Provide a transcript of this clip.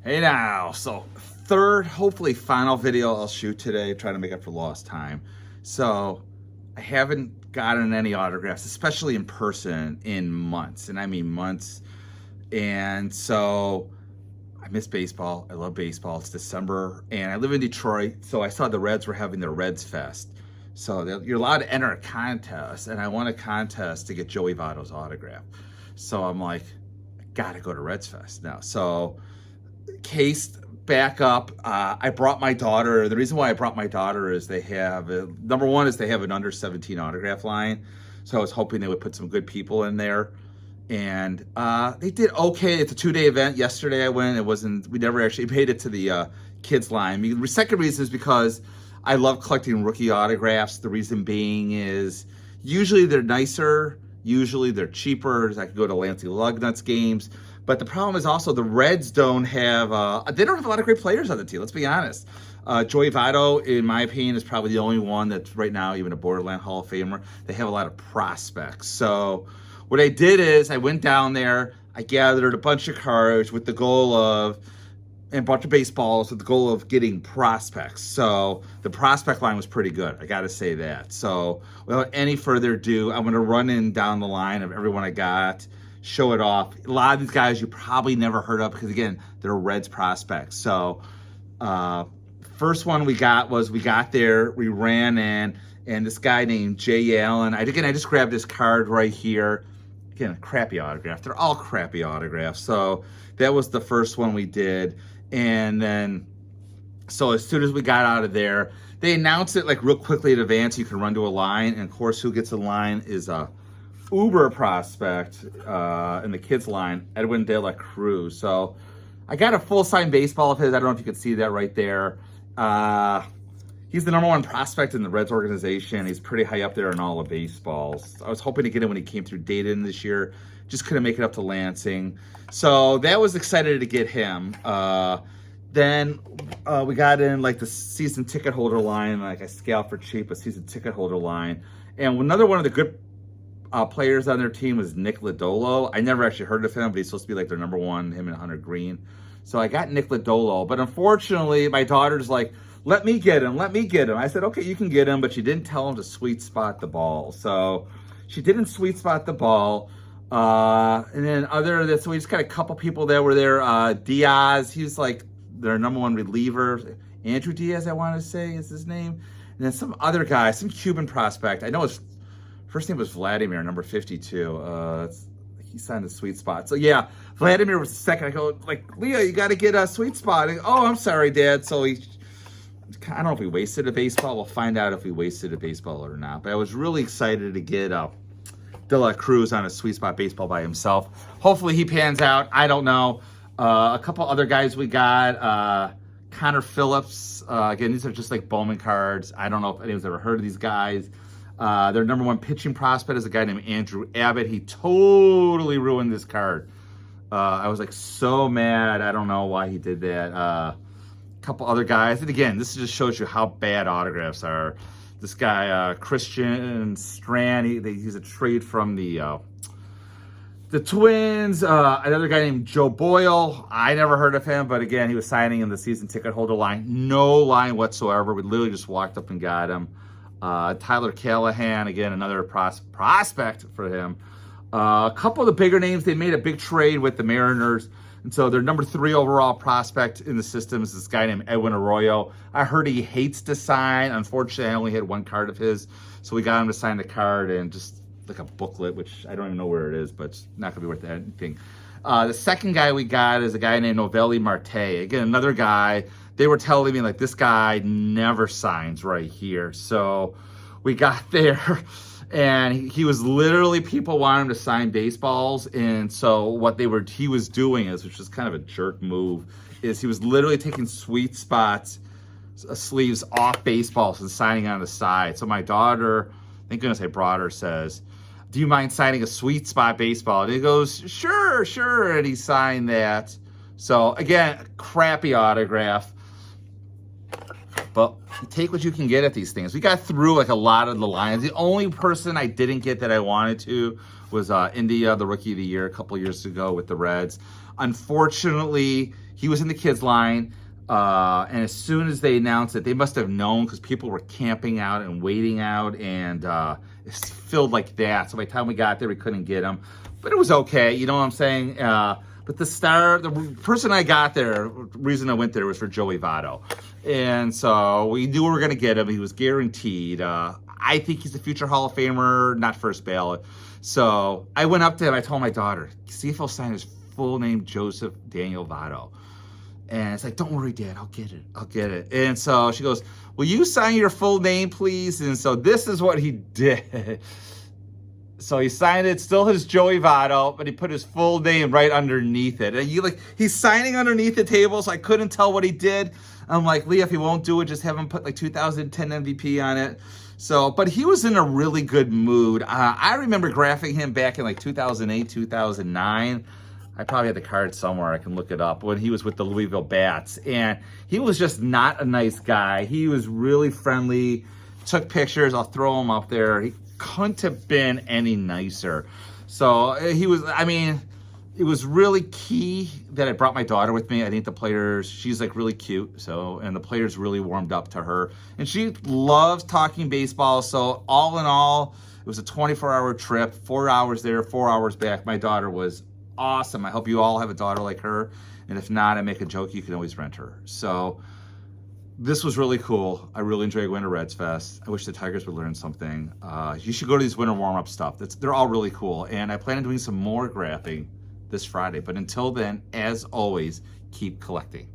Hey now, so third, hopefully final video I'll shoot today, trying to make up for lost time. So I haven't gotten any autographs, especially in person, in months, and I mean months. And so I miss baseball. I love baseball. It's December, and I live in Detroit, so I saw the Reds were having their Redsfest. So you're allowed to enter a contest, and I won a contest to get Joey Votto's autograph. So I'm like, I gotta go to Redsfest now. So case back up. I brought my daughter. The reason why I brought my daughter is they have number one is they have an under 17 autograph line. So I was hoping they would put some good people in there, and they did okay. It's a 2-day event. Yesterday I went. We never actually made it to the kids line. The second reason is because I love collecting rookie autographs. The reason being is usually they're nicer. Usually they're cheaper. I could go to Lansing Lugnuts games. But the problem is also the Reds don't have a lot of great players on the team, let's be honest. Joey Votto, in my opinion, is probably the only one that's right now even a borderline Hall of Famer. They have a lot of prospects. So what I did is I went down there, I gathered a bunch of cards with the goal of, and a bunch of baseballs with the goal of getting prospects. So the prospect line was pretty good, I gotta say that. So without any further ado, I'm gonna run in down the line of everyone I got, show it off. A lot of these guys you probably never heard of because, again, they're Reds prospects. So first one we got there, we ran in, and this guy named Jay Allen, I just grabbed his card right here. Again, a crappy autograph. They're all crappy autographs. So that was the first one we did. And then, so as soon as we got out of there, they announced it like real quickly in advance. You can run to a line, and of course, who gets in line is a Uber prospect in the kids line, Edwin De La Cruz. So I got a full signed baseball of his. I don't know if you can see that right there. He's the #1 prospect in the Reds organization. He's pretty high up there in all the baseballs. I was hoping to get him when he came through Dayton this year. Just couldn't make it up to Lansing. So that was excited to get him. Then we got in like the season ticket holder line, like I scalped for cheap, a season ticket holder line. And another one of the good players on their team was Nick Lodolo. I never actually heard of him, but he's supposed to be like their #1, him and Hunter Green. So I got Nick Lodolo, but unfortunately my daughter's like, let me get him. I said, okay, you can get him, but she didn't tell him to sweet spot the ball. So she didn't sweet spot the ball. And then other than that, so we just got a couple people that were there. Diaz, he's like their #1 reliever. Andrew Diaz, I want to say is his name. And then some other guy, some Cuban prospect. I know his first name was Vladimir, number 52. He signed a sweet spot. So yeah, Vladimir was the second. I go, like, Leah, you got to get a sweet spot. Oh, I'm sorry, Dad. So I don't know if we wasted a baseball. We'll find out if we wasted a baseball or not. But I was really excited to get De La Cruz on a sweet spot baseball by himself. Hopefully he pans out. I don't know. A couple other guys we got. Connor Phillips. Again, these are just like Bowman cards. I don't know if anyone's ever heard of these guys. Their #1 pitching prospect is a guy named Andrew Abbott. He totally ruined this card. I was like so mad. I don't know why he did that. A couple other guys. And again, this just shows you how bad autographs are. This guy, Christian Strand, he's a trade from the Twins. Another guy named Joe Boyle. I never heard of him, but again, he was signing in the season ticket holder line. No line whatsoever. We literally just walked up and got him. Tyler Callahan, again, another prospect for him. A couple of the bigger names, they made a big trade with the Mariners. And so their #3 overall prospect in the system is this guy named Edwin Arroyo. I heard he hates to sign. Unfortunately, I only had one card of his. So we got him to sign the card and just like a booklet, which I don't even know where it is, but it's not going to be worth anything. The second guy we got is a guy named Novelli Marte. Again, another guy. They were telling me, like, this guy never signs right here. So we got there, and he was literally, people wanted him to sign baseballs. And so what he was doing is, which is kind of a jerk move, is he was literally taking sweet spots, sleeves off baseballs and signing on the side. So my daughter, thank goodness I brought her, says, do you mind signing a sweet spot baseball? And he goes, sure. And he signed that. So again, crappy autograph. but you take what you can get at these things. We got through like a lot of the lines. The only person I didn't get that I wanted to was India, the Rookie of the Year, a couple years ago with the Reds. Unfortunately, he was in the kids line. And as soon as they announced it, they must have known because people were camping out and waiting out, and it's filled like that. So by the time we got there, we couldn't get him. But it was okay, you know what I'm saying? But the person I got there, the reason I went there was for Joey Votto. And so we knew we were going to get him. He was guaranteed. I think he's a future Hall of Famer, not first ballot. So I went up to him. I told my daughter, see if he'll sign his full name, Joseph Daniel Votto. And it's like, don't worry, Dad, I'll get it. I'll get it. And so she goes, will you sign your full name, please? And so this is what he did. So he signed it, still his Joey Votto, but he put his full name right underneath it. And he's signing underneath the table, so I couldn't tell what he did. I'm like, Leah, if he won't do it, just have him put like 2010 MVP on it. So, but he was in a really good mood. I remember graphing him back in like 2008, 2009. I probably had the card somewhere. I can look it up when he was with the Louisville Bats. And he was just not a nice guy. He was really friendly, took pictures. I'll throw him up there. He couldn't have been any nicer. So he was, I mean, it was really key that I brought my daughter with me. I think the players, she's like really cute. So, and the players really warmed up to her. And she loves talking baseball. So all in all, it was a 24-hour trip, 4 hours there, 4 hours back. My daughter was awesome. I hope you all have a daughter like her. And if not, I make a joke, you can always rent her. So this was really cool. I really enjoyed going to Redsfest. I wish the Tigers would learn something. You should go to these winter warm-up stuff. They're all really cool. And I plan on doing some more graphing this Friday. But until then, as always, keep collecting.